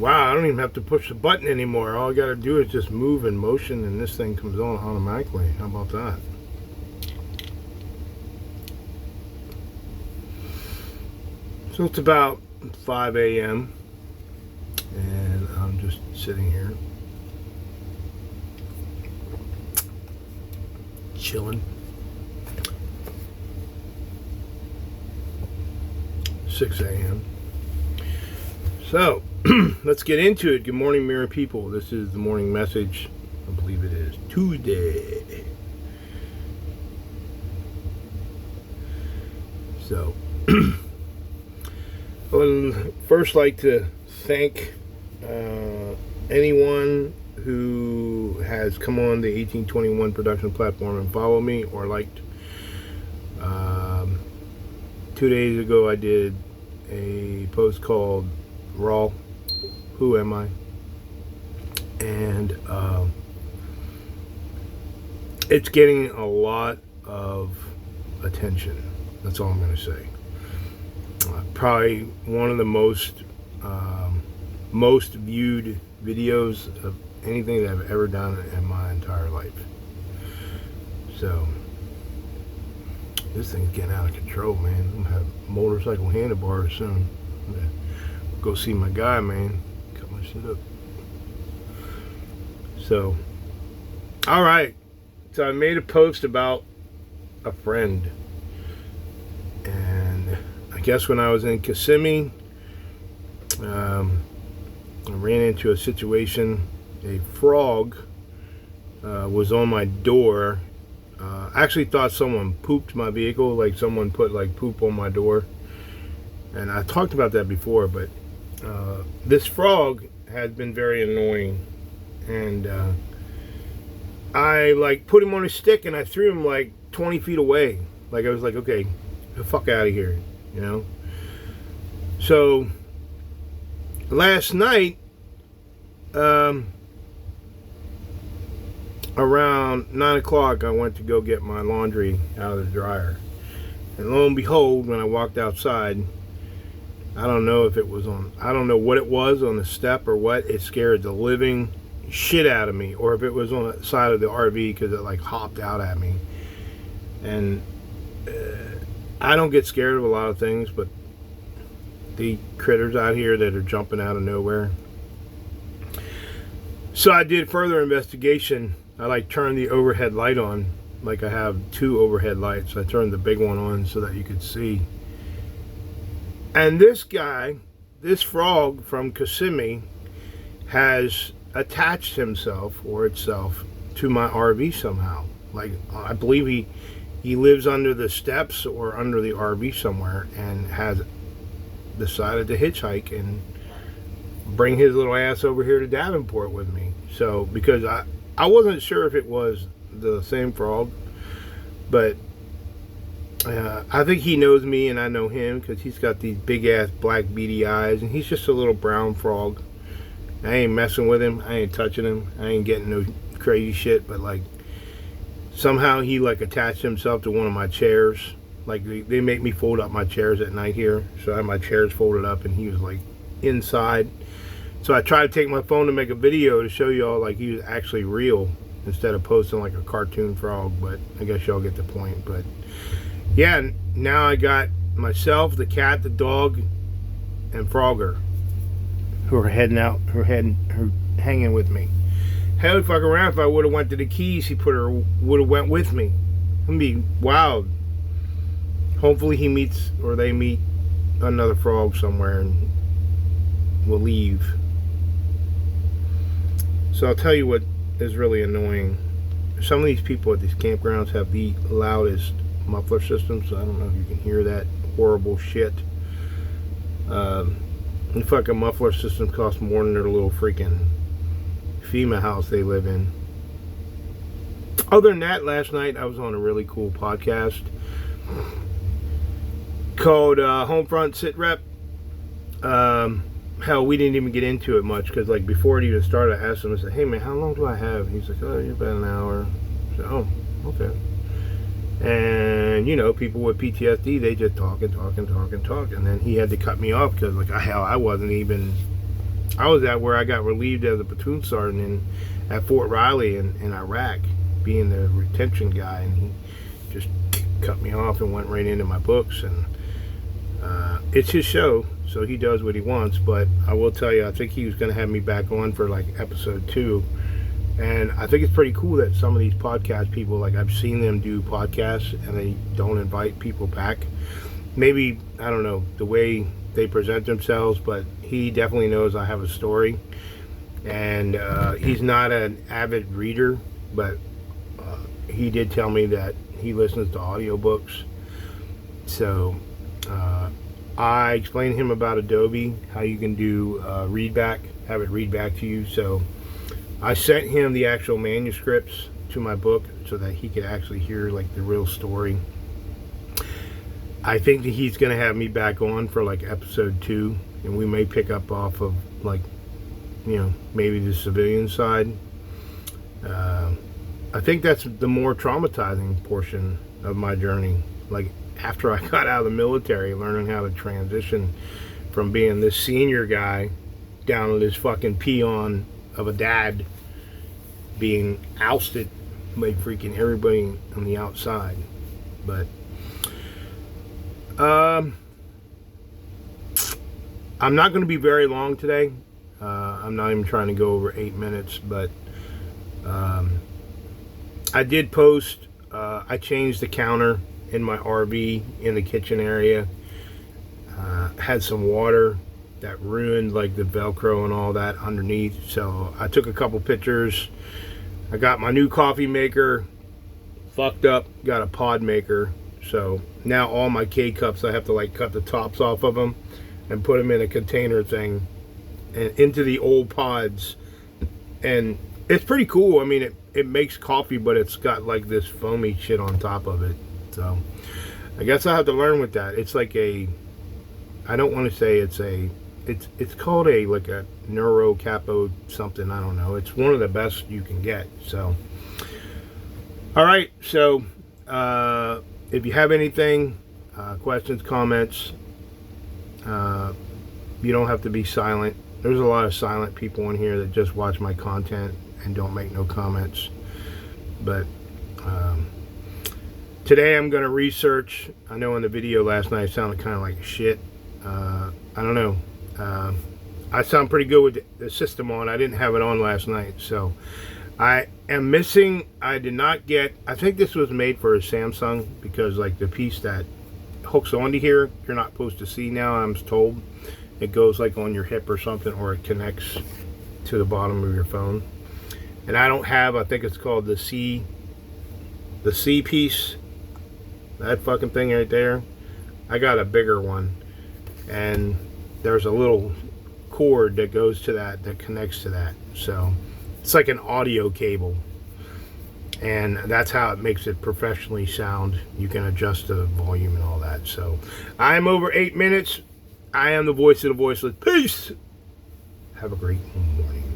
Wow, I don't even have to push the button anymore. All I gotta do is just move and motion and this thing comes on automatically. How about that? So it's about 5 a.m. and I'm just sitting here chilling. 6 a.m. So, let's get into it. Good morning, Mirror People. This is the morning message. I believe it is Tuesday. So, I would first like to thank anyone who has come on the 1821 production platform and followed me or liked. 2 days ago, I did a post called Raw, Who Am I? And it's getting a lot of attention. That's all I'm going to say. Probably one of the most viewed videos of anything that I've ever done in my entire life. So this thing's getting out of control, man. I'm gonna have motorcycle handlebars soon. I'm gonna go see my guy, man. Cut my shit up. So, all right. So I made a post about a friend, and I guess when I was in Kissimmee, I ran into a situation. A frog was on my door. I actually thought someone pooped my vehicle, like someone put like poop on my door. And I talked about that before, but this frog had been very annoying. And I like put him on a stick and I threw him like 20 feet away. Like I was like, okay, get the fuck out of here, you know? So last night, around 9 o'clock, I went to go get my laundry out of the dryer. And lo and behold, when I walked outside, I don't know what it was on the step or what. It scared the living shit out of me. Or if it was on the side of the RV because it like hopped out at me. And I don't get scared of a lot of things, but the critters out here that are jumping out of nowhere. So I did further investigation. I like turned the overhead light on. Like I have two overhead lights. I turned the big one on so that you could see. And this guy, this frog from Kissimmee, has attached himself or itself to my RV somehow. Like I believe he lives under the steps or under the RV somewhere and has decided to hitchhike and bring his little ass over here to Davenport with me. So because I wasn't sure if it was the same frog, but I think he knows me and I know him because he's got these big ass black beady eyes and he's just a little brown frog. I ain't messing with him. I ain't touching him. I ain't getting no crazy shit, but like somehow he like attached himself to one of my chairs. Like they make me fold up my chairs at night here, so I have my chairs folded up and he was like inside. So I tried to take my phone to make a video to show y'all like he was actually real instead of posting like a cartoon frog, but I guess y'all get the point. But yeah, now I got myself, the cat, the dog, and Frogger who are hanging with me. Hell, if fuck around, if I would have went to the Keys, would have went with me. It'd be wild. Hopefully he meets or they meet another frog somewhere and will leave. So I'll tell you what is really annoying. Some of these people at these campgrounds have the loudest muffler systems. So I don't know if you can hear that horrible shit. The fucking muffler system costs more than their little freaking FEMA house they live in. Other than that, last night I was on a really cool podcast called Homefront Sit Rep. Hell, we didn't even get into it much because like before it even started, I asked him, I said, hey man, how long do I have? He's like, oh, you're about an hour. I said, oh, okay. And you know, people with PTSD, they just talk and talk and talk and talk. And then he had to cut me off because like hell, I wasn't even I was at where I got relieved as a platoon sergeant at Fort Riley in Iraq, being the retention guy, and he just cut me off and went right into my books. And it's his show, so he does what he wants. But I will tell you, I think he was going to have me back on for like episode 2. And I think it's pretty cool that some of these podcast people, like I've seen them do podcasts and they don't invite people back. Maybe, I don't know, the way they present themselves, but he definitely knows I have a story. And he's not an avid reader, but he did tell me that he listens to audiobooks. So I explained to him about Adobe, how you can do read back, have it read back to you. So I sent him the actual manuscripts to my book so that he could actually hear like the real story. I think that he's going to have me back on for like episode 2, and we may pick up off of like, you know, maybe the civilian side. I think that's the more traumatizing portion of my journey. Like after I got out of the military, learning how to transition from being this senior guy down to this fucking peon of a dad, being ousted by freaking everybody on the outside. But I'm not going to be very long today. I'm not even trying to go over 8 minutes, but I did post, I changed the counter in my RV in the kitchen area. Had some water that ruined like the Velcro and all that underneath. So I took a couple pictures. I got my new coffee maker fucked up, got a pod maker. So now all my K-cups, I have to like cut the tops off of them and put them in a container thing and into the old pods. And it's pretty cool. I mean, it makes coffee, but it's got like this foamy shit on top of it. So I guess I have to learn with that. It's like a, I don't want to say it's called a like a Neuro Capo something, I don't know. It's one of the best you can get. So all right, so if you have anything, questions, comments, you don't have to be silent. There's a lot of silent people in here that just watch my content and don't make no comments. But today I'm going to research. I know in the video last night I sounded kind of like shit. I don't know. I sound pretty good with the system on. I didn't have it on last night, so I am missing. I did not get, I think this was made for a Samsung, because like the piece that hooks onto here, you're not supposed to see now, I'm told. It goes like on your hip or something, or it connects to the bottom of your phone. And I don't have, I think it's called the C piece, that fucking thing right there. I got a bigger one, and there's a little cord that goes to that connects to that. So it's like an audio cable, and that's how it makes it professionally sound. You can adjust the volume and all that. So I'm over 8 minutes. I am the voice of the voiceless. Peace. Have a great morning.